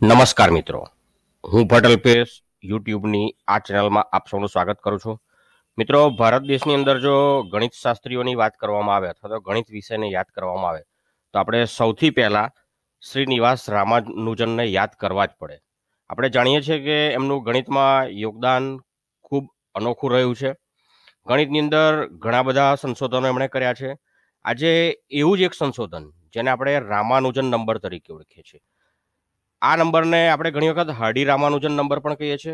નમસ્કાર મિત્રો, હું ભટ્ટ અલ્પેશ યુટ્યુબની આ ચેનલમાં આપ સૌનું સ્વાગત કરું છું. મિત્રો, ભારત દેશની અંદર જો ગણિત શાસ્ત્રીઓની વાત કરવામાં આવે અથવા તો ગણિત વિષયને યાદ કરવામાં આવે તો આપણે સૌથી પહેલાં શ્રીનિવાસ રામાનુજનને યાદ કરવા જ પડે. આપણે જાણીએ છીએ કે એમનું ગણિતમાં યોગદાન ખૂબ અનોખું રહ્યું છે. ગણિતની અંદર ઘણા બધા સંશોધનો એમણે કર્યા છે. આજે એવું જ એક સંશોધન જેને આપણે રામાનુજન નંબર તરીકે ઓળખીએ છીએ. આ નંબરને આપણે ઘણી વખત હાર્ડી રામાનુજન નંબર પણ કહીએ છીએ,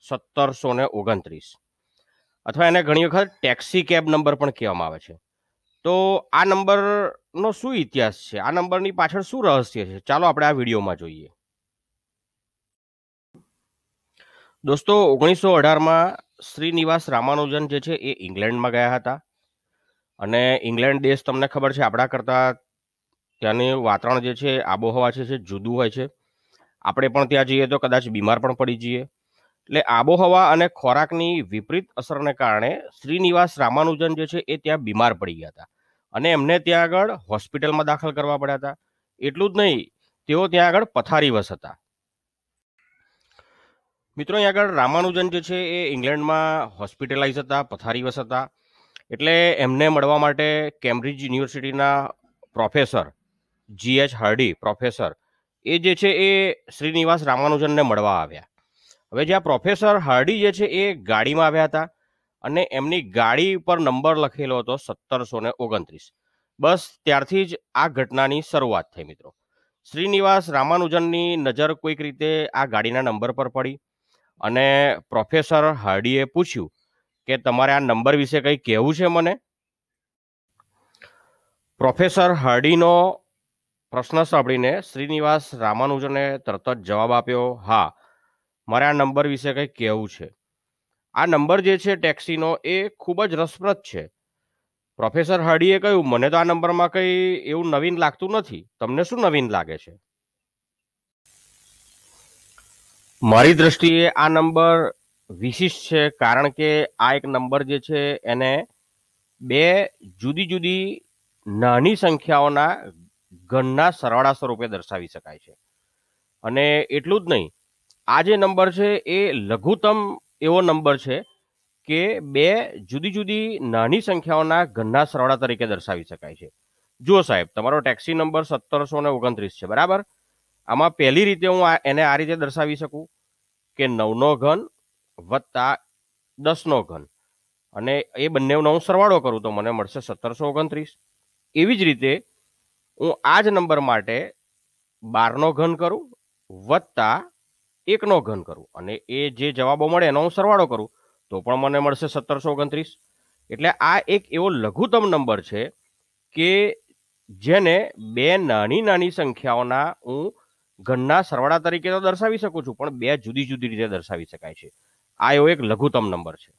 1729, અથવા એને ઘણી વખત ટેક્સી કેબ નંબર પણ કહેવામાં આવે છે. તો આ નંબરનો શું ઇતિહાસ છે, આ નંબરની પાછળ શું રહસ્ય છે, ચાલો આપણે આ વિડીયોમાં જોઈએ. દોસ્તો, 1918માં શ્રીનિવાસ રામાનુજન જે છે એ ઇંગ્લેન્ડમાં ગયા હતા. અને ઇંગ્લેન્ડ દેશ તમને ખબર છે આપણા કરતાં ત્યાંનું વાતાવરણ જે છે, આબોહવા છે જુદું હોય છે. આપણે પણ ત્યાં જઈએ તો કદાચ બીમાર પણ પડી જઈએ. એટલે આબોહવા અને ખોરાકની વિપરીત અસરને કારણે શ્રીનિવાસ રામાનુજન જે છે એ ત્યાં બીમાર પડી ગયા હતા અને એમને ત્યાં આગળ હોસ્પિટલમાં દાખલ કરવા પડ્યા હતા. એટલું જ નહીં, તેઓ ત્યાં આગળ પથારીવશ હતા. મિત્રો, અહીંયા આગળ રામાનુજન જે છે એ ઇંગ્લેન્ડમાં હોસ્પિટલાઇઝ હતા, પથારીવશ હતા. એટલે એમને મળવા માટે કેમ્બ્રિજ યુનિવર્સિટીના પ્રોફેસર G.H. હાર્ડી પ્રોફેસર એ જે છે એ શ્રીનિવાસ રામાનુજનને મળવા આવ્યા. હવે જ્યાં પ્રોફેસર હાર્ડી જે છે એ ગાડીમાં આવ્યા હતા અને એમની ગાડી પર નંબર લખેલો હતો 1729. બસ ત્યારથી જ આ ઘટનાની શરૂઆત થઈ. મિત્રો, શ્રીનિવાસ રામાનુજનની નજર કોઈક રીતે આ ગાડીના નંબર પર પડી અને પ્રોફેસર હાર્ડીએ પૂછ્યું કે તમારે આ નંબર વિશે કંઈ કહેવું છે મને? પ્રોફેસર હાર્ડીનો પ્રશ્ન સાંભળીને શ્રીનિવાસ રામાનુજને તરત જ જવાબ આપ્યો, હા, મારે આ નંબર વિશે કંઈ કહેવું છે. આ નંબર જે છે ટેક્સીનો એ ખૂબ જ રસપ્રદ છે. પ્રોફેસર હાર્ડીએ કહ્યું, મને તો આ નંબરમાં કંઈ એવું નવીન લાગતું નથી, તમને શું નવીન લાગે છે? મારી દ્રષ્ટિએ આ નંબર વિશિષ્ટ છે, કારણ કે આ એક નંબર જે છે એને બે જુદી જુદી નાની સંખ્યાઓના ઘનના સરવાળા સ્વરૂપે દર્શાવી શકાય છે. અને એટલું જ નહીં, આ જે નંબર છે એ લઘુત્તમ એવો નંબર છે કે બે જુદી જુદી નાની સંખ્યાઓના ઘનના સરવાળા તરીકે દર્શાવી શકાય છે. જુઓ સાહેબ, તમારો ટેક્સી નંબર 1729 છે, બરાબર? આમાં પહેલી રીતે હું એને આ રીતે દર્શાવી શકું કે 9નો ઘન વત્તા 10નો ઘન, અને એ બંનેનો હું સરવાળો કરું તો મને મળશે 1729. એવી જ રીતે હું આ જ નંબર માટે 12નો ઘન કરું વત્તા 1નો ઘન કરું અને એ જે જવાબો મળે એનો હું સરવાળો કરું તો પણ મને મળશે 1729. એટલે આ એક એવો લઘુત્તમ નંબર છે કે જેને બે નાની નાની સંખ્યાઓના હું ઘનના સરવાળા તરીકે તો દર્શાવી શકું છું, પણ બે જુદી જુદી રીતે દર્શાવી શકાય છે. આ એવો એક લઘુત્તમ નંબર છે.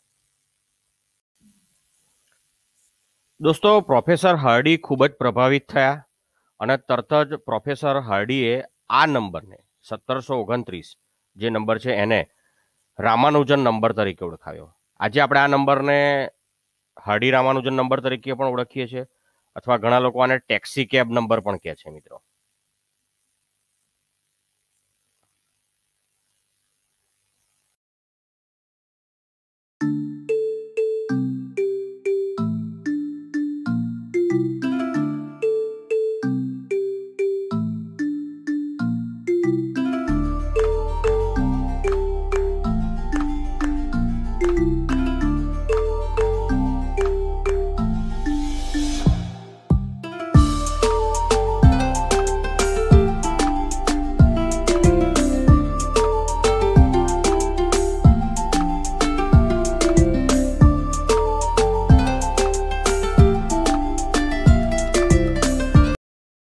દોસ્તો, પ્રોફેસર હાર્ડી ખૂબ જ પ્રભાવિત થયા અને તરત જ પ્રોફેસર હાર્ડીએ આ નંબરને 1729 જે નંબર છે એને રામાનુજન નંબર તરીકે ઓળખાવ્યો. આજે આપણે આ નંબરને હાર્ડી રામાનુજન નંબર તરીકે પણ ઓળખીએ છીએ, અથવા ઘણા લોકો આને ટેક્સી કેબ નંબર પણ કહે છે. મિત્રો,